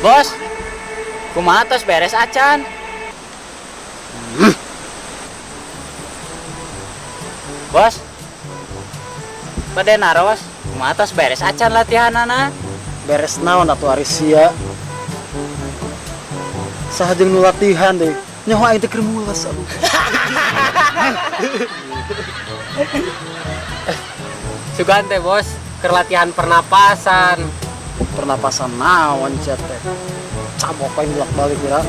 Bos, kumaha tos beres acan? Bos, pada naros, kumaha tos beres acan latihanana? Beres naon atuh ari sia. Sahajeng nu latihan deh. Nyawa aing teh keur mules aduh. Sugan teh bos, keur latihan pernapasan. Pernapasan naon cia teh. Cabok aing bolak-balik ya.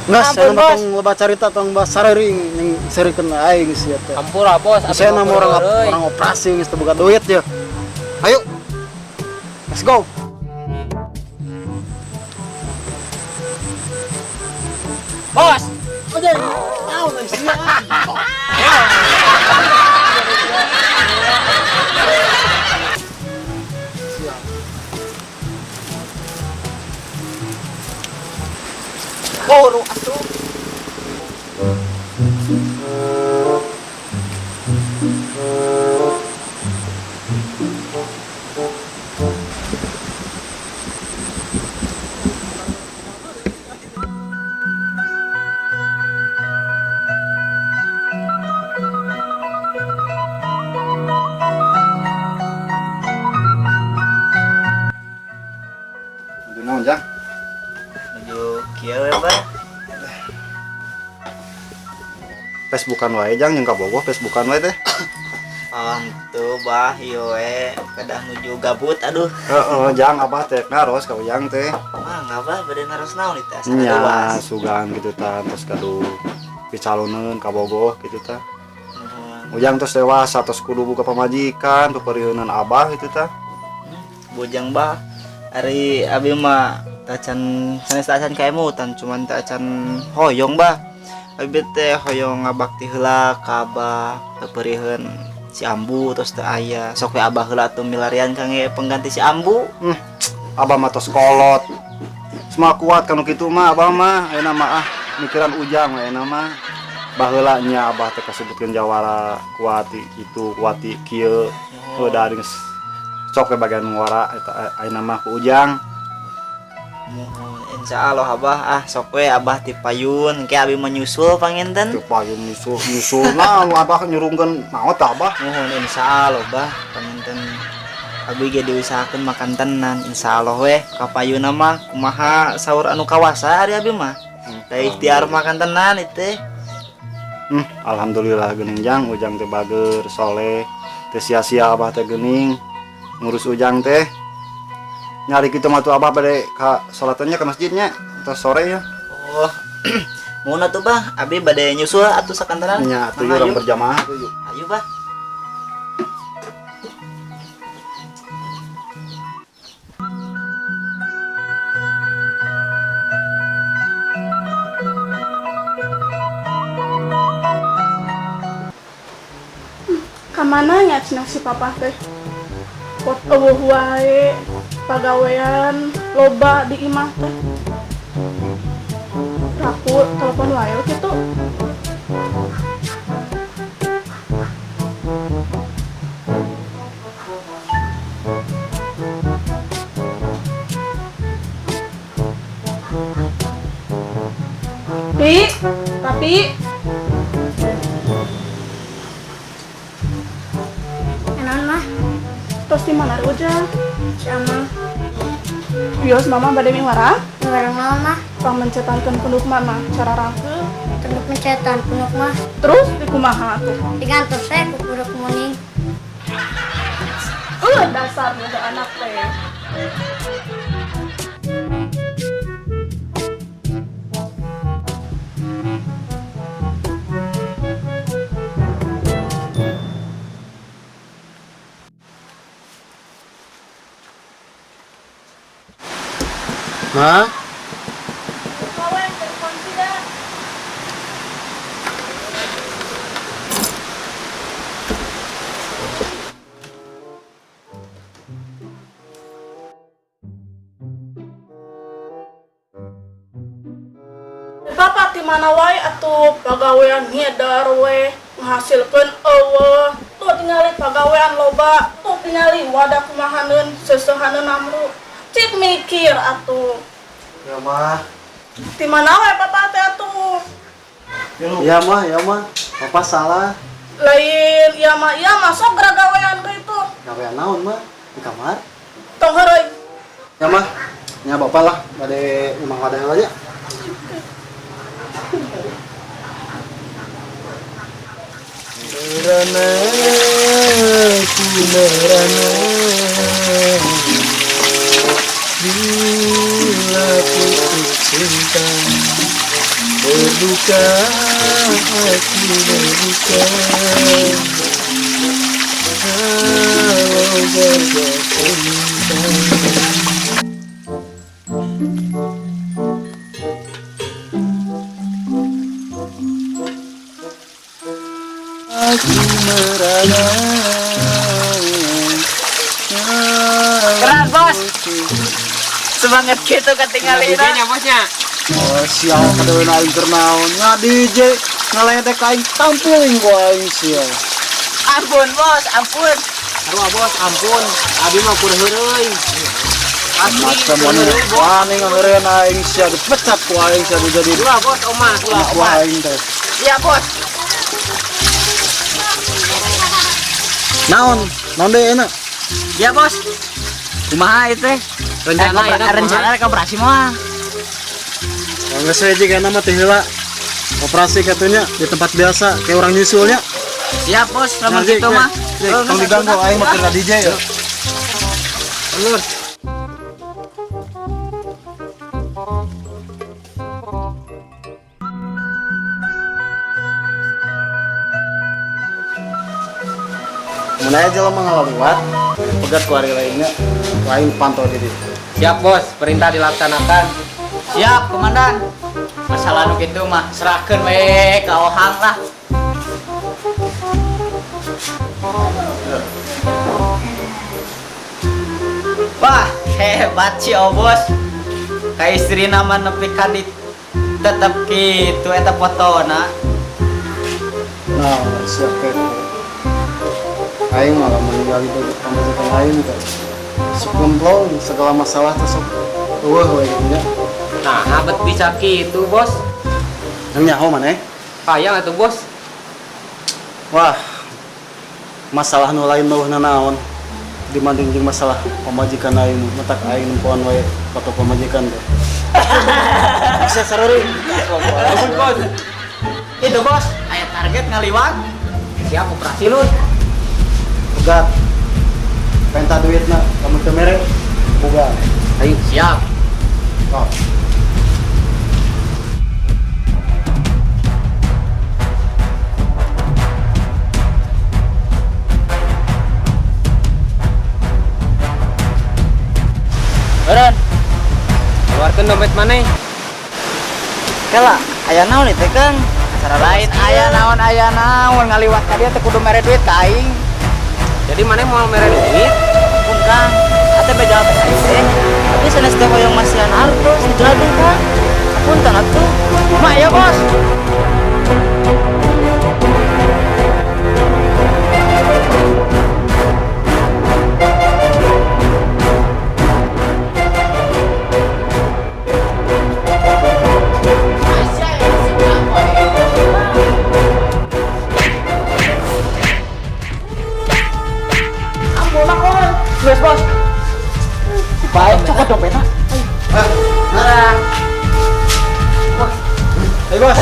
Ngas, Ampun, saya bos. tong loba carita tong bahas sareuring ning sareukeun aing sia teh. Ampura bos, Saya nama orang operasi geus teu boga duit ya. Ayo. Let's go. Bos, Anjing. Naon euy sia. boro atuh. Naon Jang? Menuju kieu we, Bah. Facebookan wae Jang jeung ka Bogoh Facebookan wae teh. Tuh bah, ieu we pedah nuju gabut aduh. Heeh, Jang abah teh naros ka Ujang teh. Mah ngapa bade naros naon eta? Nya sugan gitu tah terus kadu picaloneun ka Bogoh gitu tah. Ujang terus dewasa terus kudu buka pamajikan tuh periheunan abah gitu tah. Bujang bah. Ari abi mah tacan sanes tacan kaemutan cuman tacan hoyong bah. Abi teh hoyong ngabakti heula ka abah keperieun si Ambu terus teu aya. Sok we abah heula atuh milarian kangge pengganti si Ambu. Abah mah tos kolot. Semua kuat kanu kitu mah abah mah ayeuna mah mikiran Ujang we ayeuna mah. Baheula nya abah teh kasebutkeun jawara kuati kitu kuati kieu. Dari sok ke bagian muara eta ayeuna mah ku Ujang. Insyaallah abah sok we abah ti payun ke abi menyusul panginten. Teu payun nyusul nah abah nyurungkeun naon tah abah. Mohon insyaallah bah panginten abi ge diusahakeun makan tenan insyaallah we ka payuna mah kumaha saur anu kawasa ari abi mah. Da ikhtiar makan tenan itu. Alhamdulillah geuning Jang Ujang teh bager soleh teu sia-sia abah teh geuning ngurus Ujang teh. Nyari kitu mah tuh abah bade ka salatannya ke masjidnya terus sore ya. Oh. Mun atuh bah abi bade nyusul atuh sakantaran. Nya atuh urang berjamaah tuh yuk. Ayo bah. Kamana nya cenah si papa teh? Pot eueuh wae pagawean loba di imah teh. Aku telepon wae kitu. Tapi Enan mah, terus di mana Ujang? sama Bios mama bade miwara, bareng mama pamencetankeun penduk mana cara rangkeu. tunduk mencetan punuk mah Terus di kumaha tuh? digantung saya ku puruk muning. Dasar muda anak teh. Ma, Kawan telepon tidak. Bapak di mana wae atuh pagawean ngedar we menghasilkeun eueuh. Tuh tingali pagawean loba, tuh tingali wadah kumahaneun seusehaneun amru. Cik mikir atuh. Ya mah. Di mana we papa teh atuh? Ya mah. Papa salah. Lain iya mah sok garagawean ke itu. Gawean naon mah? Di kamar. Tong heureui. Ya mah. Nya bapak lah bade umang wadah aja. Merana ku merana bila putus cinta berduka hati berduka kalau berduka aku merana. Keren bos. Semangat gitu ketinggalin. DJ-nya bosnya. Sial kadeun aing keur naon? Nya DJ ngaledek aing tampilin ku aing sial. Ampun bos, ampun. Aduh bos, ampun. Abi mah kur heureuy. Asli Macam kur mana? heureuy bos. Wani ngeureun aing sial dipecat ku aing sial jadi Dua bos, omah. ku aing teh. Iya bos. Naon deui euna? Iya bos. Kumaha itu teh? Rencana ya Rencana operasi mah. Geus we jiga nama teh heula. Operasi katunya di tempat biasa kayak orang nyusulnya. Siap bos, Nah, sama gitu Jik, mah. Jik, tong diganggu aing mah keur DJ ya. Ulur. Mun aya jelema ngaliwat, pegat ku ari lainnya, ku aing pantau di ditu. Siap bos, perintah dilaksanakan. Siap, komandan. Masalah nu kitu mah serahkeun we ka Ohang lah. Wah, hebat si bos. Ka istri nama nepi ka di tetep kitu eta fotona. Nah, siap kayak aing malah meninggali bagi pemajikan lain kan. Sok gemblong segala masalah teh sok eueuh we gitu nya. Nah, abet bisa gitu bos. Yang nyaho maneh? Hayang atuh bos. Wah, masalah nu lain meuhna naon dibanding jeung masalah pamajikan aing mah matak aing nempoan we foto pamajikan teh. Bisa sareureung. Ampun bos. Itu bos, aya target ngaliwat. Siap operasi lu. Pegat. Penta duitna kamu teu mere boga. Ayo siap. Oh. Beren, Keluarkan dompet mana? kela aya naon teh Kang? Acara lain aya naon ngaliwat ka dieu teh kudu mere duit ka aing. Jadi mana mau mere duit? Pun Kang, ate begal teh aing teh. Tapi sanes teh hoyong masihan artos jadi Kang. Punten atuh. Mak ya bos. Bos, bos. Baik, copot dompetnya. Hey bos.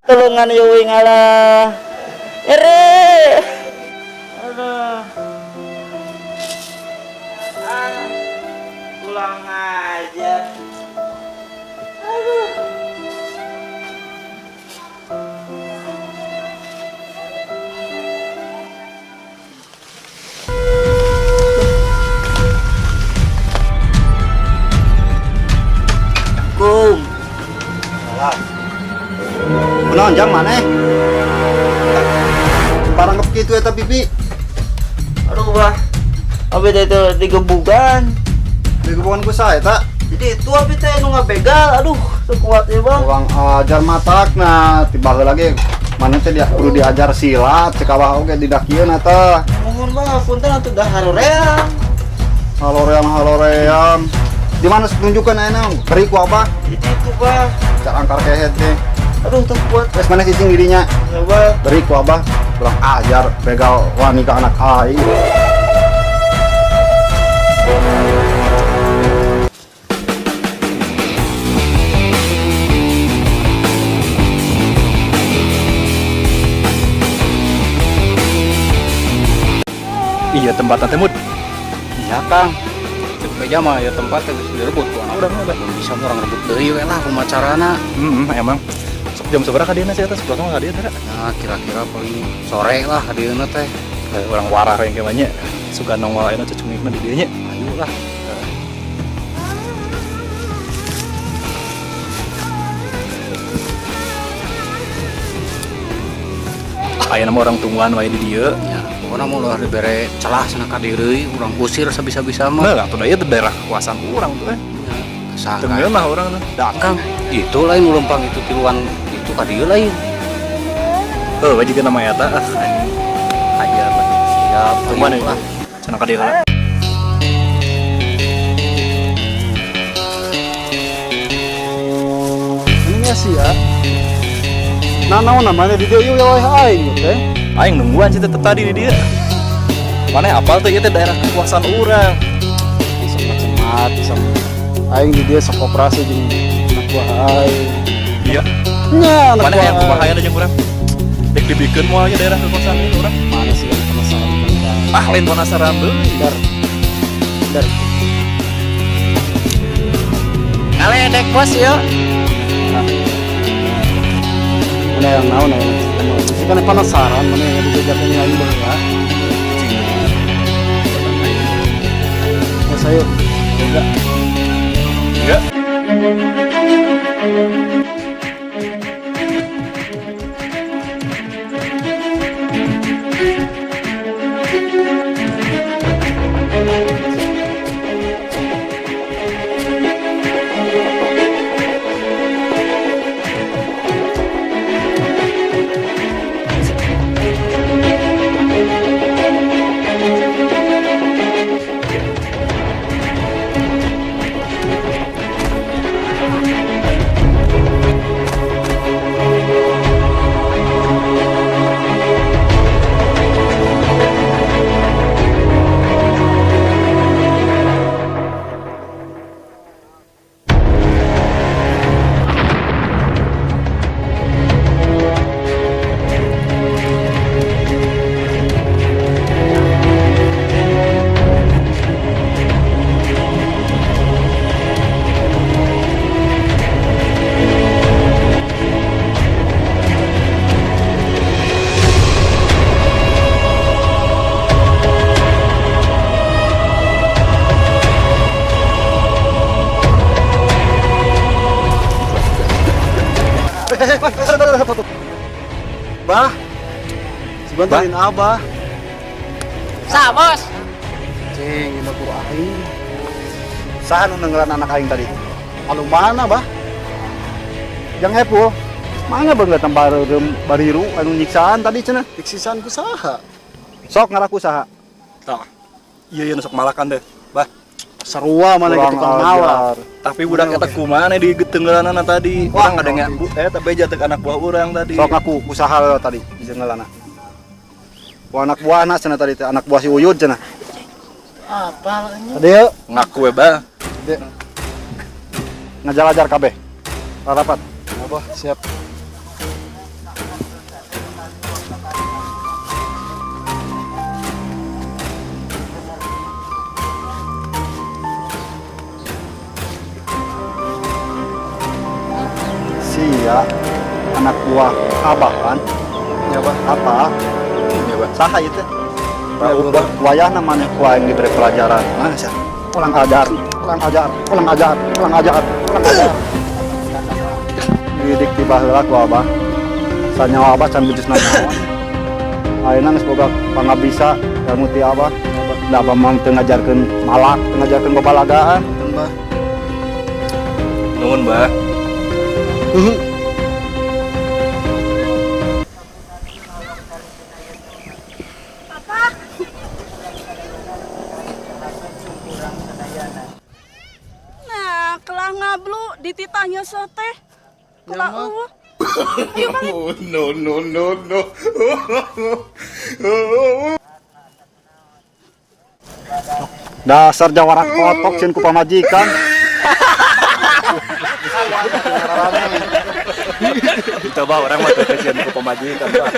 Tulungan yuwi ngalah. Ere. Aduh. Pulang aja. Aduh. Kum. Kunaon jang maneh? Parang kitu eta pipi. Aduh bah. Abi teh itu digebugan. Digebukan ku saha eta? Jadi itu abi teh nu ngabegal. Aduh, teu kuat ya bang. Kurang ajar matakna, tiba lagi Mana teh dia perlu diajar silat, cek abah oge didakieun eta. Mohon bah, punten atuh dah haroreang. Haloreang. Di mana tunjukkan ayeuna? Beri ku abah. Itu bah. Cara angkar kehet teh. Aduh, teu kuat. Wes mana cicing dirinya? Ya bah. Beri ku abah. Kurang ajar begal wanita anak aing. Iya tempat nanti mud. Iya Kang. Cek meja mah ya tempat geus direbut ku anak. Udah. Bisa orang rebut deui we lah kumacarana. Emang. Sok jam seberapa kadieu sih atas belakang kadieu teh. Nah, kira-kira paling sore lah hadieuna teh. Orang warah yang kemanya suka nongol ayeuna cucungna di dieu nya. Ayo lah. Ayeuna mah orang tungguan wae di dieu. Ya, pokona mau lah dibere celah cenah ka deui, urang usir sabisa-bisa mah. Nah, atuh ieu teh daerah kekuasaan urang tuh Kesah. Tenggeun mah urang tuh. Kang, itu lain numpang itu tiluan itu ka dieu lain. Heuh, we jiga nama eta anjing. Ajar lah. Siap, Cuman ayo itu lah. cenah ka dieu lah. Ini sih ya. Nah, naon namanya di dieu ieu ya aing teh. Aing nungguan sih tetep tadi di dieu. Mana apal tuh ieu teh daerah kekuasaan urang. Semat sama aing di dia sok operasi jeung anak buah aing. Iya. Nya anak Mana buah yang kumahayan aja urang. Dek dibikeun moal nya daerah kekuasaan ini urang. mana sih yang penasaran tentang Ah, lain penasaran deui. dar Ngaledek bos ya. mana yang naon ya sih kan penasaran mana yang dijajakan yang lain ya ya saya enggak Enggak. bah sebentar abah Sa bos. cing ini ku aing saha nu nenggelan anak aing tadi anu mana bah yang heboh mana banget tambah bariru anu nyiksaan tadi cenah nyiksaan ku saha sok ngaraku saha Tah. Iya sok malakan deh. Bah, sarua mana Kurang gitu tukang ngawa ajar. Tapi budak eta kumaha di getenggelanana tadi. Urang ngadengnya eta beja teh anak buah urang tadi. sok aku usaha lo tadi di jenggelana ku anak buah anak cenah tadi teh anak buah si Uyud cenah Apa tadi yuk Ngaku we bah. ngajar-ajar kabeh rapat apa siap sia anak buah abah kan Ya bah. apa Ya bah. saha itu Raub bah. wayah namanya kuah yang diberi pelajaran mana sih ulang ajar ulang ajar ulang ajar ulang ajar ulang ajar didik di baheula ku abah sanyawa abah can bejus naon ayeuna geus boga pangabisa ilmu ti abah da abah mah teu ngajarkeun malak teu ngajarkeun babalagaan Bah. Nuhun bah. ngablu dititanya seteh. Ya, Kula Ma. Ayo balik. Dasar jawara kotok sieun ku pamajikan. Kita bawa orang mah teh kasihan ku pamajikan, Pak.